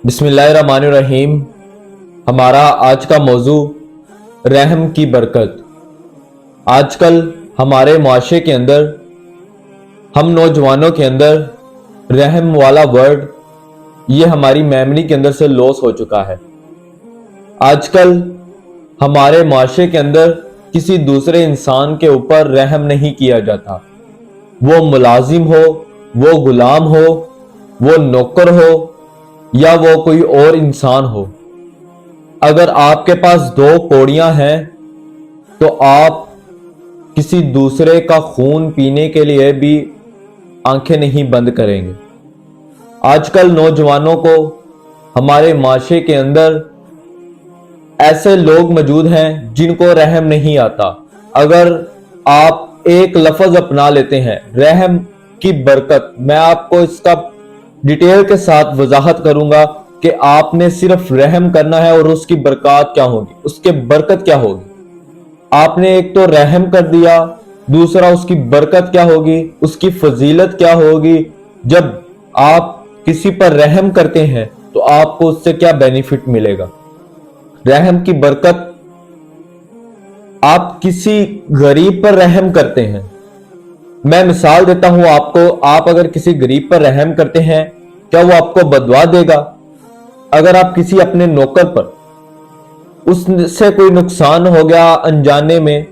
बिस्मिल्लाहिर्रहमानिर्रहीम। हमारा आज का मौजू रहम की बरकत। आजकल हमारे माशरे के अंदर, हम नौजवानों के अंदर रहम वाला वर्ड ये हमारी मेमोरी के अंदर से लॉस हो चुका है। आजकल हमारे माशरे के अंदर किसी दूसरे इंसान के ऊपर रहम नहीं किया जाता। वो मुलाजिम हो, वो गुलाम हो, वो नौकर हो या वो कोई और इंसान हो। अगर आपके पास 2 कौड़ियां हैं तो आप किसी दूसरे का खून पीने के लिए भी आंखें नहीं बंद करेंगे। आजकल नौजवानों को हमारे माशरे के अंदर ऐसे लोग मौजूद हैं जिनको रहम नहीं आता। अगर आप एक लफ्ज अपना लेते हैं रहम की बरकत, मैं आपको इसका डिटेल के साथ वजाहत करूंगा कि आपने सिर्फ रहम करना है और उसकी बरकत क्या होगी, उसके बरकत क्या होगी। आपने एक तो रहम कर दिया, दूसरा उसकी बरकत क्या होगी, उसकी फजीलत क्या होगी। जब आप किसी पर रहम करते हैं तो आपको उससे क्या बेनिफिट मिलेगा। रहम की बरकत, आप किसी गरीब पर रहम करते हैं। मैं मिसाल देता हूं आपको, आप अगर किसी गरीब पर रहम करते हैं, क्या वो आपको बददुआ देगा? अगर आप किसी अपने नौकर पर, उससे कोई नुकसान हो गया अनजाने में,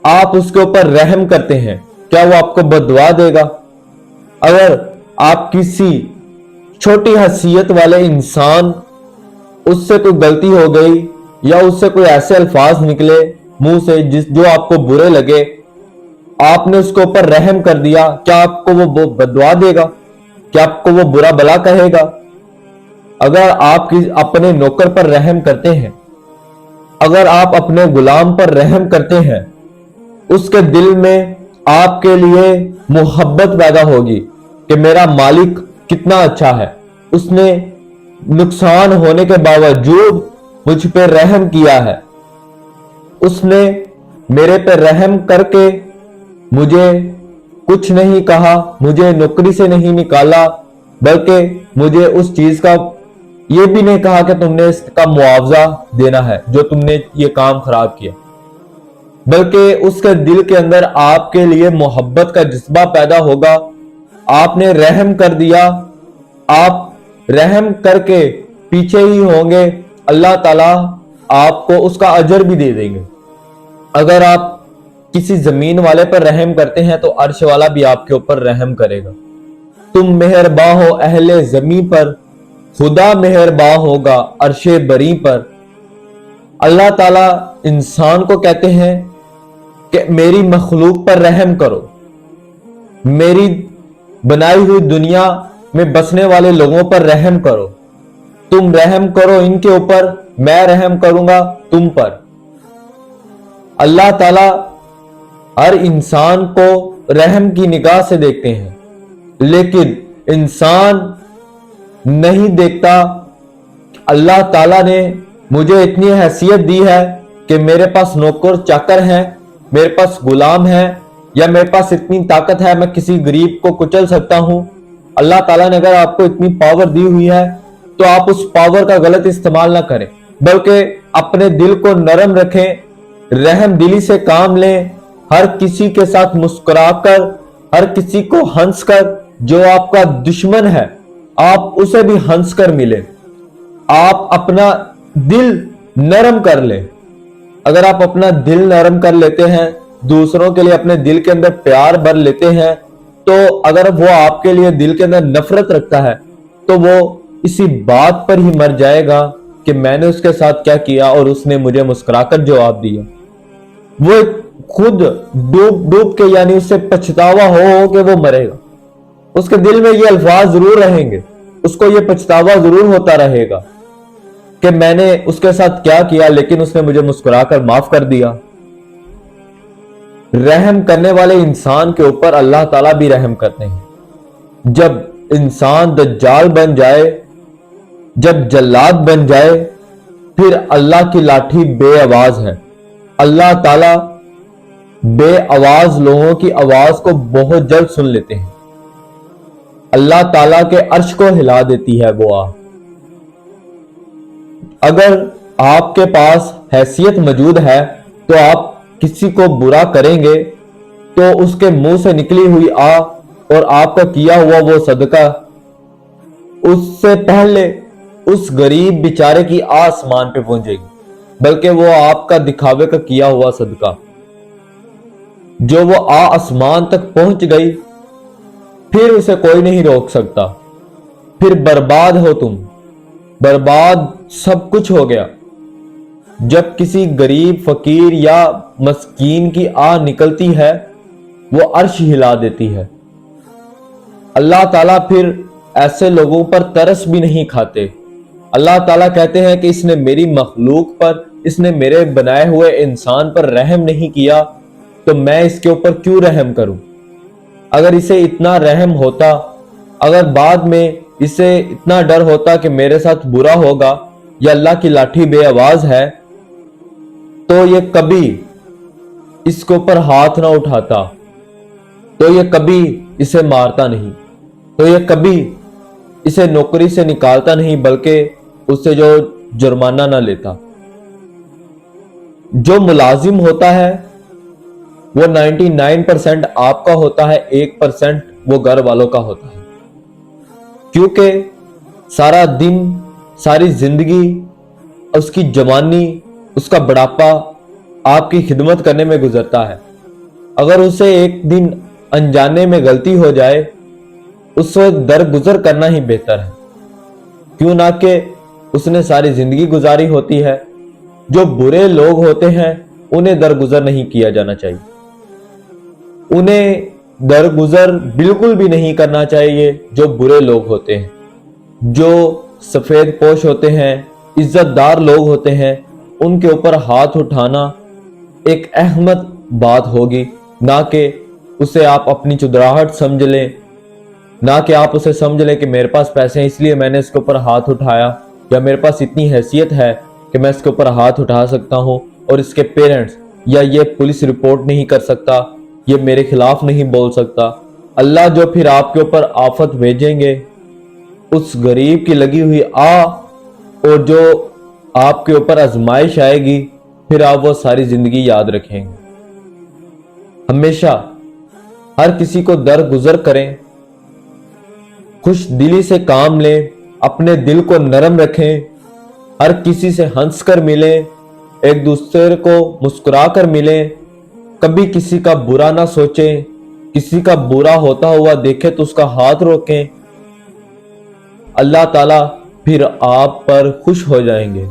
आप उसके ऊपर रहम करते हैं, क्या वो आपको बददुआ देगा? अगर आप किसी छोटी हैसियत वाले इंसान, उससे कोई गलती हो गई या उससे कोई ऐसे अल्फाज निकले मुंह से जो आपको बुरे लगे, आपने उसके ऊपर रहम कर दिया, क्या आपको वो बददुआ देगा? क्या आपको वो बुरा भला कहेगा? अगर आप अपने नौकर पर रहम करते हैं, अगर आप अपने गुलाम पर रहम करते हैं, उसके दिल में आपके लिए मोहब्बत पैदा होगी कि मेरा मालिक कितना अच्छा है, उसने नुकसान होने के बावजूद मुझ पर रहम किया है, उसने मेरे पर रहम करके मुझे कुछ नहीं कहा, मुझे नौकरी से नहीं निकाला, बल्कि मुझे उस चीज का ये भी नहीं कहा कि तुमने इसका मुआवजा देना है जो तुमने ये काम खराब किया, बल्कि उसके दिल के अंदर आपके लिए मोहब्बत का जज्बा पैदा होगा। आपने रहम कर दिया, आप रहम करके पीछे ही होंगे, अल्लाह ताला आपको उसका अजर भी दे देंगे। अगर आप किसी जमीन वाले पर रहम करते हैं तो अर्श वाला भी आपके ऊपर रहम करेगा। तुम मेहरबां हो अहले जमी पर, खुदा मेहरबां होगा अर्शे बरी पर। अल्लाह ताला इंसान को कहते हैं कि मेरी मखलूक पर रहम करो, मेरी बनाई हुई दुनिया में बसने वाले लोगों पर रहम करो। तुम रहम करो इनके ऊपर, मैं रहम करूंगा तुम पर। अल्लाह ताला हर इंसान को रहम की निगाह से देखते हैं, लेकिन इंसान नहीं देखता। अल्लाह ताला ने मुझे इतनी हैसियत दी है कि मेरे पास नौकर चाकर हैं, मेरे पास गुलाम हैं, या मेरे पास इतनी ताकत है मैं किसी गरीब को कुचल सकता हूं। अल्लाह ताला ने अगर आपको इतनी पावर दी हुई है तो आप उस पावर का गलत इस्तेमाल ना करें, बल्कि अपने दिल को नरम रखें, रहम दिली से काम लें। हर किसी के साथ मुस्कुराकर, हर किसी को हंसकर, जो आपका दुश्मन है आप उसे भी हंसकर मिले। आप अपना दिल नरम कर ले। अगर आप अपना दिल नरम कर लेते हैं, दूसरों के लिए अपने दिल के अंदर प्यार भर लेते हैं, तो अगर वो आपके लिए दिल के अंदर नफरत रखता है तो वो इसी बात पर ही मर जाएगा कि मैंने उसके साथ क्या किया और उसने मुझे मुस्कुराकर जवाब दिया। वो खुद डूब डूब के, यानी उससे पछतावा हो कि वो मरेगा, उसके दिल में ये अल्फाज जरूर रहेंगे, उसको ये पछतावा जरूर होता रहेगा कि मैंने उसके साथ क्या किया, लेकिन उसने मुझे मुस्कुराकर माफ कर दिया। रहम करने वाले इंसान के ऊपर अल्लाह ताला भी रहम करते हैं। जब इंसान दज्जाल बन जाए, जब जल्लाद बन जाए, फिर अल्लाह की लाठी बेआवाज है। अल्लाह ताला بے آواز لوگوں کی آواز کو بہت جلد سن لیتے ہیں۔ اللہ تعالیٰ کے عرش کو ہلا دیتی ہے وہ آہ۔ اگر آپ کے پاس حیثیت موجود ہے تو آپ کسی کو برا کریں گے تو اس کے منہ سے نکلی ہوئی آہ اور آپ کا کیا ہوا وہ صدقہ اس سے پہلے اس غریب بیچارے کی آہ آسمان پہ پہنچے گی، بلکہ وہ آپ کا دکھاوے کا کیا ہوا صدقہ جو وہ آہ آسمان تک پہنچ گئی، پھر اسے کوئی نہیں روک سکتا، پھر برباد ہو تم، برباد سب کچھ ہو گیا۔ جب کسی غریب فقیر یا مسکین کی آہ نکلتی ہے وہ عرش ہلا دیتی ہے۔ اللہ تعالیٰ پھر ایسے لوگوں پر ترس بھی نہیں کھاتے۔ اللہ تعالیٰ کہتے ہیں کہ اس نے میری مخلوق پر، اس نے میرے بنائے ہوئے انسان پر رحم نہیں کیا تو میں اس کے اوپر کیوں رحم کروں؟ اگر اسے اتنا رحم ہوتا، اگر بعد میں اسے اتنا ڈر ہوتا کہ میرے ساتھ برا ہوگا یا اللہ کی لاٹھی بے آواز ہے، تو یہ کبھی اس کے اوپر ہاتھ نہ اٹھاتا، تو یہ کبھی اسے مارتا نہیں، تو یہ کبھی اسے نوکری سے نکالتا نہیں، بلکہ اس سے جو جرمانہ نہ لیتا۔ جو ملازم ہوتا ہے وہ 99% آپ کا ہوتا ہے، 1% وہ گھر والوں کا ہوتا ہے، کیونکہ سارا دن، ساری زندگی، اس کی جوانی، اس کا بڑھاپا آپ کی خدمت کرنے میں گزرتا ہے۔ اگر اسے ایک دن انجانے میں غلطی ہو جائے، اس وقت درگزر کرنا ہی بہتر ہے، کیوں نہ کہ اس نے ساری زندگی گزاری ہوتی ہے۔ جو برے لوگ ہوتے ہیں انہیں درگزر نہیں کیا جانا چاہیے، انہیں درگزر بالکل بھی نہیں کرنا چاہیے۔ جو برے لوگ ہوتے ہیں، جو سفید پوش ہوتے ہیں، عزت دار لوگ ہوتے ہیں، ان کے اوپر ہاتھ اٹھانا ایک احمد بات ہوگی، نہ کہ اسے آپ اپنی چدراہٹ سمجھ لیں، نہ کہ آپ اسے سمجھ لیں کہ میرے پاس پیسے ہیں اس لیے میں نے اس کے اوپر ہاتھ اٹھایا، یا میرے پاس اتنی حیثیت ہے کہ میں اس کے اوپر ہاتھ اٹھا سکتا ہوں اور اس کے پیرنٹس یا یہ پولیس رپورٹ نہیں کر سکتا، یہ میرے خلاف نہیں بول سکتا۔ اللہ جو پھر آپ کے اوپر آفت بھیجیں گے، اس غریب کی لگی ہوئی آہ اور جو آپ کے اوپر آزمائش آئے گی، پھر آپ وہ ساری زندگی یاد رکھیں گے۔ ہمیشہ ہر کسی کو درگزر کریں، خوش دلی سے کام لیں، اپنے دل کو نرم رکھیں، ہر کسی سے ہنس کر ملیں، ایک دوسرے کو مسکرا کر ملیں، کبھی کسی کا برا نہ سوچیں، کسی کا برا ہوتا ہوا دیکھے تو اس کا ہاتھ روکیں۔ اللہ تعالیٰ پھر آپ پر خوش ہو جائیں گے۔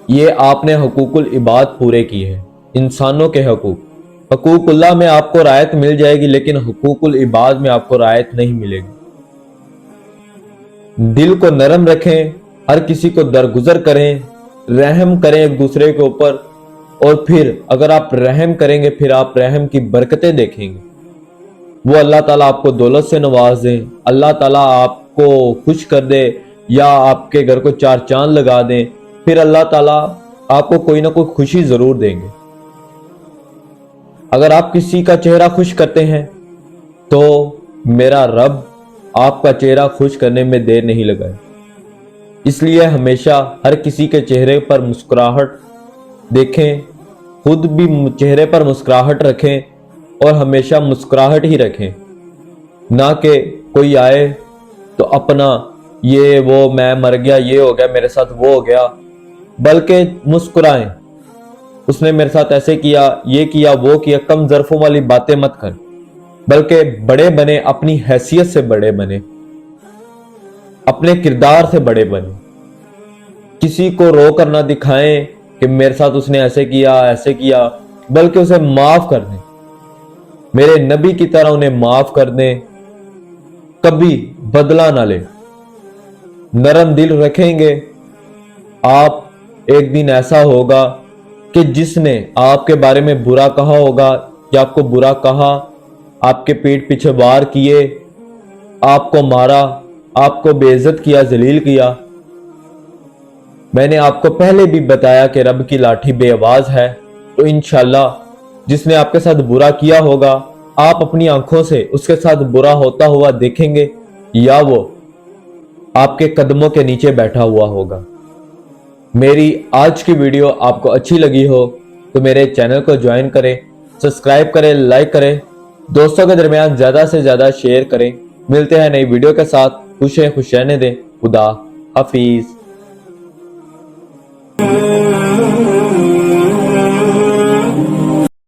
یہ آپ نے حقوق العباد پورے کیے ہیں، انسانوں کے حقوق اللہ میں آپ کو رعایت مل جائے گی، لیکن حقوق العباد میں آپ کو رعایت نہیں ملے گی۔ دل کو نرم رکھیں، ہر کسی کو درگزر کریں، رحم کریں ایک دوسرے کے اوپر، اور پھر اگر آپ رحم کریں گے پھر آپ رحم کی برکتیں دیکھیں گے۔ وہ اللہ تعالیٰ آپ کو دولت سے نواز دیں، اللہ تعالیٰ آپ کو خوش کر دے، یا آپ کے گھر کو 4 چاند لگا دیں، پھر اللہ تعالیٰ آپ کو کوئی نہ کوئی خوشی ضرور دیں گے۔ اگر آپ کسی کا چہرہ خوش کرتے ہیں تو میرا رب آپ کا چہرہ خوش کرنے میں دیر نہیں لگائے۔ اس لیے ہمیشہ ہر کسی کے چہرے پر مسکراہٹ دیکھیں، خود بھی چہرے پر مسکراہٹ رکھیں اور ہمیشہ مسکراہٹ ہی رکھیں، نہ کہ کوئی آئے تو اپنا یہ وہ میں مر گیا، یہ ہو گیا میرے ساتھ، وہ ہو گیا، بلکہ مسکرائیں۔ اس نے میرے ساتھ ایسے کیا، یہ کیا، وہ کیا، کم ظرفوں والی باتیں مت کر، بلکہ بڑے بنے، اپنی حیثیت سے بڑے بنے، اپنے کردار سے بڑے بنے۔ کسی کو رو کر نہ دکھائیں کہ میرے ساتھ اس نے ایسے کیا، بلکہ اسے معاف کر دیں، میرے نبی کی طرح انہیں معاف کر دیں، کبھی بدلہ نہ لیں، نرم دل رکھیں گے۔ آپ ایک دن ایسا ہوگا کہ جس نے آپ کے بارے میں برا کہا ہوگا یا آپ کو برا کہا، آپ کے پیٹ پیچھے وار کیے، آپ کو مارا، آپ کو بے عزت کیا، ذلیل کیا، میں نے آپ کو پہلے بھی بتایا کہ رب کی لاٹھی بے آواز ہے، تو انشاءاللہ जिसने आपके साथ बुरा किया होगा, आप अपनी आंखों से उसके साथ बुरा होता हुआ देखेंगे या वो आपके कदमों के नीचे बैठा हुआ होगा। मेरी आज की वीडियो आपको अच्छी लगी हो तो मेरे चैनल को ज्वाइन करें, सब्सक्राइब करें, लाइक करें, दोस्तों के दरमियान ज्यादा से ज्यादा शेयर करें। मिलते हैं नई वीडियो के साथ। खुश रहने दें। खुदा हाफिज।